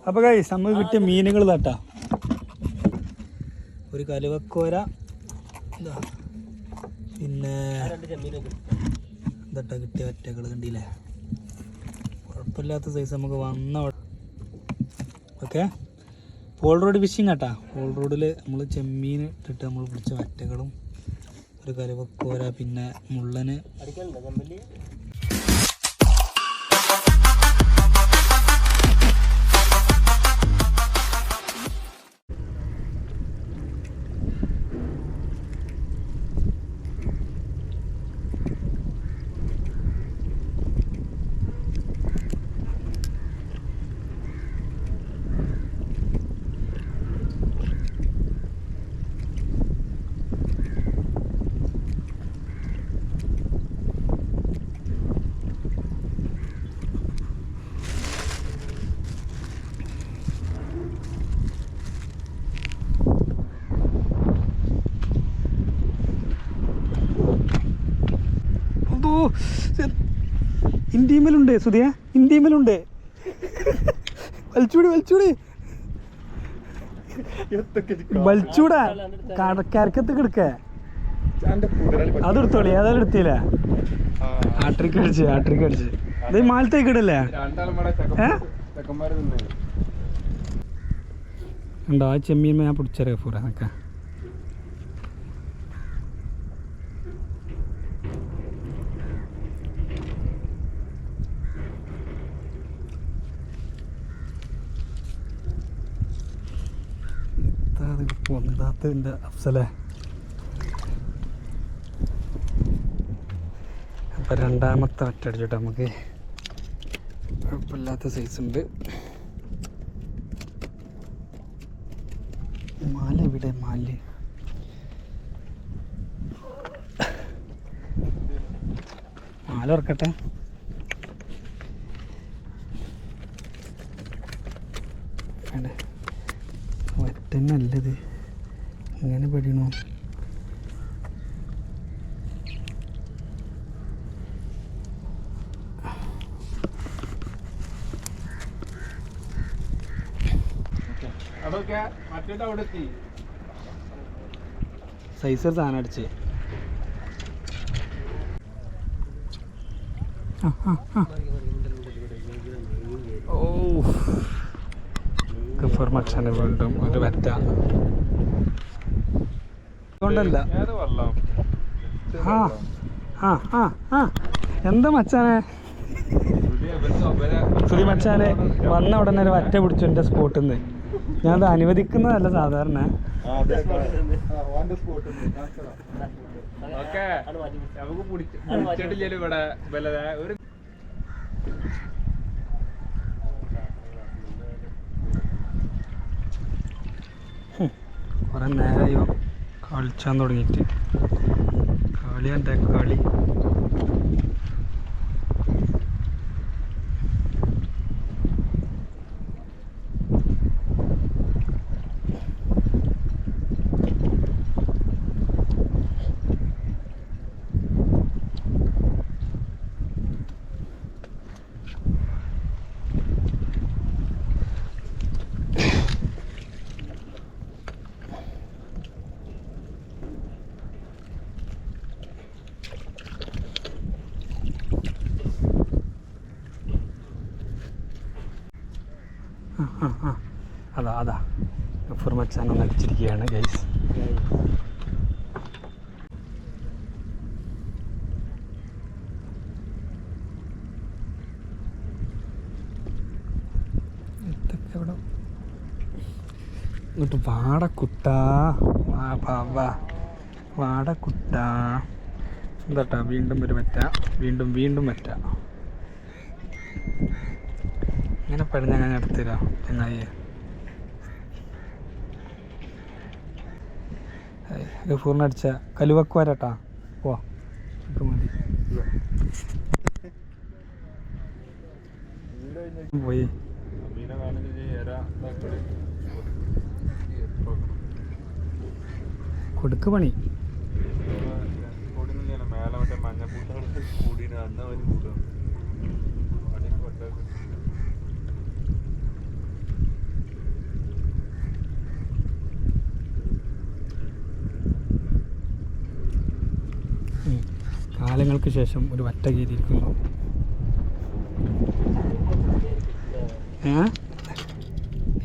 അപ്പോൾ ഗൈസ് നമുക്ക് കിട്ടിയ മീനുകൾ തട്ടാ. ഒരു കലുവക്കോര, പിന്നെ ഇതട്ടാ കിട്ടിയ ഒറ്റകൾ കണ്ടില്ലേ, കുഴപ്പമില്ലാത്ത സൈസ് നമുക്ക് വന്ന. ഓക്കെ, പോൾ റോഡ് ഫിഷിങ് കേട്ടാ. പോൾ റോഡിൽ നമ്മൾ ചെമ്മീൻ ഇട്ടിട്ട് നമ്മൾ പിടിച്ച വറ്റകളും ഒരു കലുവക്കോര, പിന്നെ മുള്ളന്. ഇന്ത്യയിലുണ്ട് സുധിയ, ഇന്ത്യയിലുണ്ട്. വലിച്ചൂടാ കരക്കത്ത് കിടക്ക. അതെടുത്തോളി, അതെല്ലാം എടുത്തില്ല. ആട്രിക്ക് അടിച്ച് ഇത് മാലത്തേക്ക് ഇടല്ലേ ഉണ്ടോ? ആ ചെമ്മീൻ ഞാൻ പിടിച്ചറിയ പൂര നിൽക്കാം. പൊന്താത്തതിൻ്റെ അഫ്സലേ. അപ്പം രണ്ടാമത്തെ ഒറ്റടിച്ചിട്ട് നമുക്ക് കുഴപ്പമില്ലാത്ത സൈസ് ഉണ്ട്. മാല ഇവിടെ, മാല ഉറക്കട്ടെ. ഒറ്റന്നല്ലത് ഇങ്ങനെ പഠിക്കണോ? സൈസ് സാധനം അടിച്ച് മച്ചാനെ വീണ്ടും ഒരു വറ്റ കൊണ്ടല്ല. എന്താ മച്ചാനെ സുധി മച്ചാനെ വന്ന ഉടനെ ഒരു വറ്റ പിടിച്ചു എൻ്റെ സ്പോട്ടിൽ നിന്ന്. ഞാനത് അനുവദിക്കുന്നതല്ല സാധാരണ. കുറെ നേരമായോ കളിച്ചാൻ തുടങ്ങിയിട്ട്. കളി എൻ്റെ കളി. അതാ ഗഫൂർ മച്ചാൻ ഒന്ന് അടിച്ചിരിക്കുകയാണ് ഗൈസ്. ഇതൊക്കെ ഇവിടെ എന്നിട്ട് വാടക്കുട്ടാ എന്താട്ടാ. വീണ്ടും ഒരു വറ്റ, വീണ്ടും വറ്റ. ഇങ്ങനെ പഴഞ്ഞ ഞാൻ എടുത്തരാ ചങ്ങായി. ഗഫൂറിന് അടിച്ച കലുവക്കോരട്ടാ. ഓ ഇത് മതി പോയി. കൊടുക്ക് പണി. വർഷങ്ങൾക്ക് ശേഷം ഒരു വറ്റ കയറിയിരിക്കുന്നു.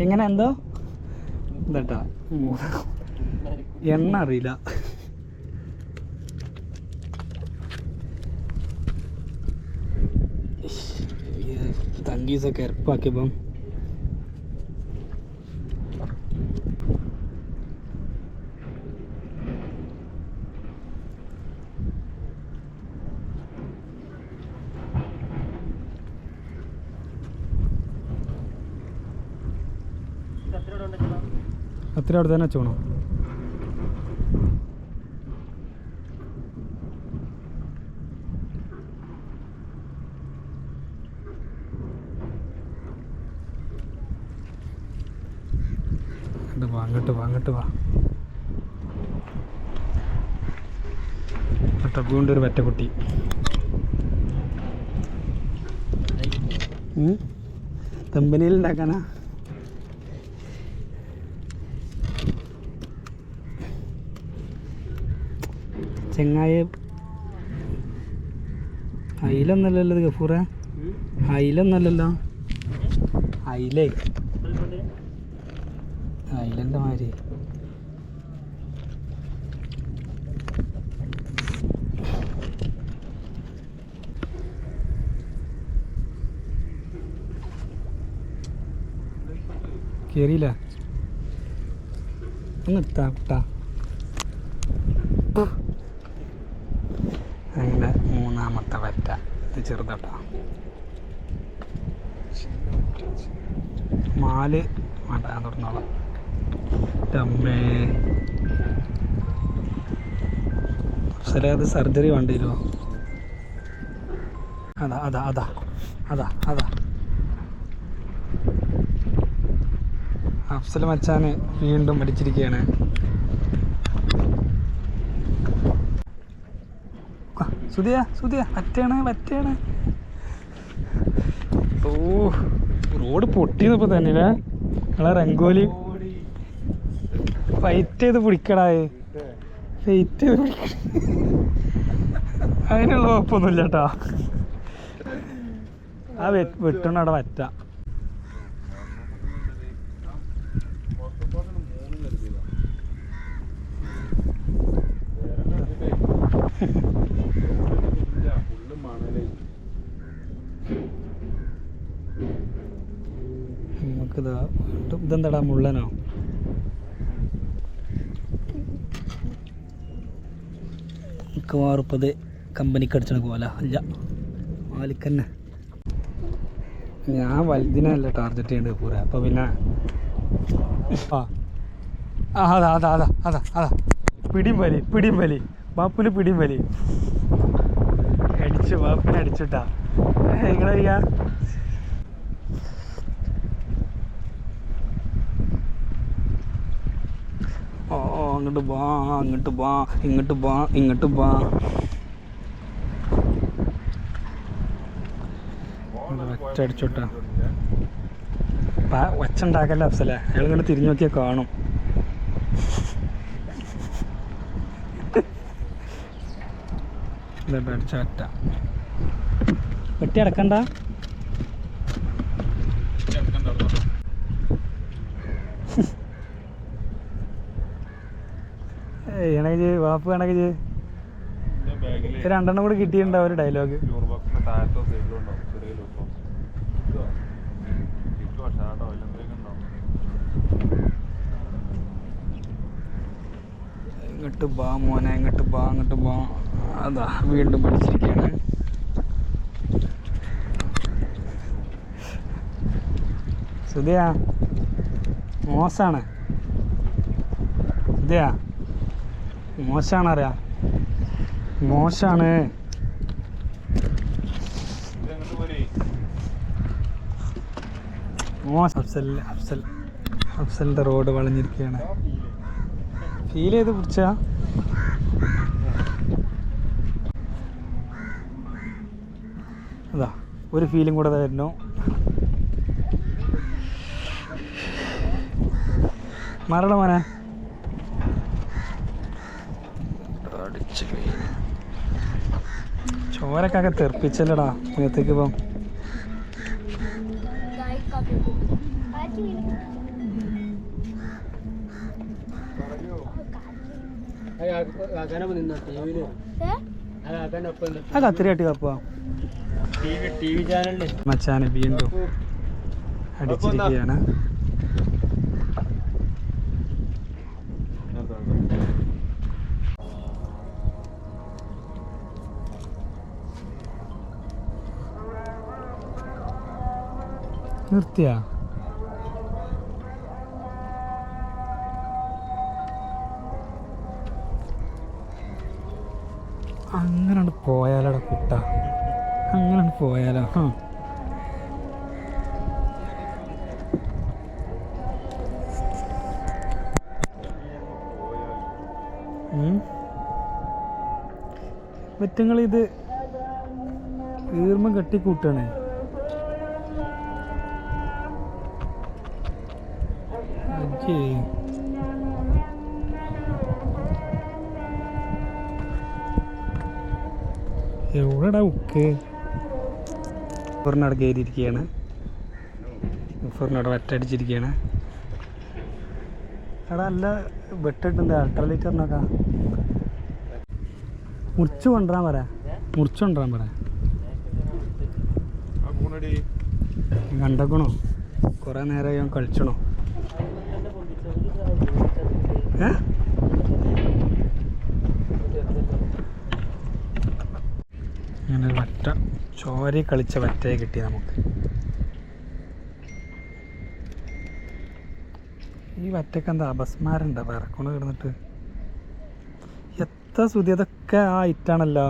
എങ്ങനെ എന്തോ ഇതാട്ടാ എണ്ണ അറിയില്ല. തങ്കീസൊക്കെ ഇറപ്പാക്കിയപ്പം അത്ര അവിടെ തന്നെ വെച്ചോണോ? അങ്ങോട്ട് വാ വീണ്ടും ഒരു വറ്റക്കുട്ടി. കമ്പനിയിൽ ഉണ്ടാക്കാനാ? ചെങ്ങായി അയിലൊന്നല്ലല്ലോ ഇത് ഗഫൂറ, അയിലൊന്നല്ലല്ലോ, അയിലൻ്റെ മാതിരി. കേറിയില്ല ഒന്ന് ഇട്ടാ കുട്ടാ. അങ്ങനെ മൂന്നാമത്തെ വറ്റ. ഇത് ചെറുതട്ടാ. മാല് വേണ്ട, ഞാൻ തുറന്നോളാം. അമ്മേ അഫ്സലെ, അത് സർജറി വേണ്ടിയിരുമോ? അതാ അതാ അതാ അതാ അതാ അഫ്സൽ മച്ചാന് വീണ്ടും അടിച്ചിരിക്കുകയാണ്. സുധിയ വറ്റയാണ്. ഓ, റോഡ് പൊട്ടിയപ്പോ തന്നെ നിങ്ങളെ രംഗോലി ഫൈറ്റ് ചെയ്ത് പിടിക്കടാ. അതിനുള്ള കുഴപ്പമൊന്നുമില്ല കേട്ടോ. ആ വെട്ടണ അവിടെ വറ്റ. നമുക്കിതാ ഇതെന്താടാ, മുള്ളനോ? മിക്കവാറുപ്പത് കമ്പനിക്ക് അടിച്ചണ പോലെ അല്ല, മാലിക്കന്നെ. ഞാൻ വലുതിനല്ല ടാർഗറ്റ് ചെയ്യേണ്ടത് പൂര. അപ്പോൾ പിന്നെ അതാ പിടിയും വലി ബാപ്പിന് പിടിയും വലി അടിച്ചു. ബാപ്പിനെ അടിച്ചിട്ടാ നിങ്ങളെ ചെയ്യാ. ഇങ്ങോട്ട് ബാ ഒറ്റടിച്ചോട്ടാ. ഒച്ചുണ്ടാക്കല്ല അഫ്സലെ, അയാൾ ഇങ്ങോട്ട് തിരിഞ്ഞു നോക്കിയാൽ കാണും. അടിച്ച ഒറ്റ വെട്ടി അടക്കണ്ട. ഏണക്ക് വാപ്പ് കണക്ക് രണ്ടെണ്ണം കൂടി കിട്ടിയിട്ടുണ്ടാവും ഒരു ഡയലോഗ്. ഇങ്ങോട്ട് ബാ മോനെ, ഇങ്ങോട്ട് ബാ. അതാ വീണ്ടും പഠിച്ചിരിക്കുകയാണ്. സുധിയാ മോശമാണ്, സുധിയാ മോശമാണ്, അറിയാം മോശമാണ്. അഫ്സലിൻ്റെ റോഡ് വളഞ്ഞിരിക്കുകയാണ്. ഫീൽ ചെയ്ത് പിടിച്ചാ അതാ ഒരു ഫീലും കൂടെ തരുന്നു. മറട മോനെ അടിച്ച് ചോരക്കൊക്കെ തെറിപ്പിച്ചല്ലടാ മേത്തേക്ക് ഇപ്പം. ആ കത്തിരി കട്ടി കപ്പ മച്ചാനെ വീണ്ടും അടിച്ചിരിക്കുകയാണ്. നിർത്തിയാ അങ്ങനെ പോയാലോടെ കുട്ട, അങ്ങനെ പോയാലോ. വെറ്റങ്ങളിത് ഈർമ്മ കെട്ടിക്കൂട്ടാണ്. എവിടെടാ ഉക്ക്? ഉഫറിനോട് കയറിയിരിക്കുകയാണ്, ഉഫറിനോട് വറ്റടിച്ചിരിക്കുകയാണ്. എടാ അല്ല വെട്ടിട്ടുണ്ട് അൾട്രാലൈറ്ററിനൊക്കെ മുറിച്ച് കൊണ്ടുവരാൻ പറയാ, മുറിച്ച് കൊണ്ടുവരാൻ പറയാ. കണ്ടക്കണോ കുറേ നേരമായി ഞാൻ കളിച്ചണോ? അങ്ങനെ വറ്റ ചോര കളിച്ച വറ്റയെ കിട്ടി നമുക്ക്. ഈ വറ്റക്ക് എന്താ അപസ്മാരണ്ട വിറക്കൊണ്ട് കിടന്നിട്ട് എത്ര സുതി. അതൊക്കെ ആ ഐറ്റാണല്ലോ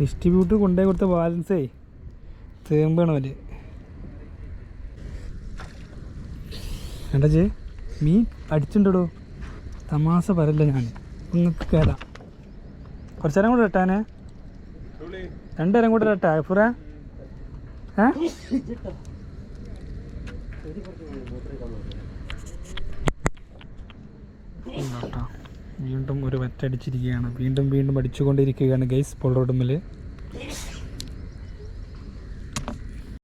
ഡിസ്ട്രിബ്യൂട്ട് കൊണ്ടുപോയി കൊടുത്ത ബാലൻസേ തേമ്പാണ് അവര്. എന്താ മീൻ അടിച്ചിട്ടുണ്ടോ? തമാശ പറയില്ല ഞാൻ, നിങ്ങൾക്ക് കേടാ. കുറച്ച് നേരം കൂടെ ഇട്ടാനെ, 2 നേരം കൂടെ ഇട്ടാ ഫുറ. വീണ്ടും ഒരു വറ്റടിച്ചിരിക്കുകയാണ്, വീണ്ടും വീണ്ടും അടിച്ചുകൊണ്ടിരിക്കുകയാണ് ഗൈസ് പോൾ റോഡുമ്മൽ.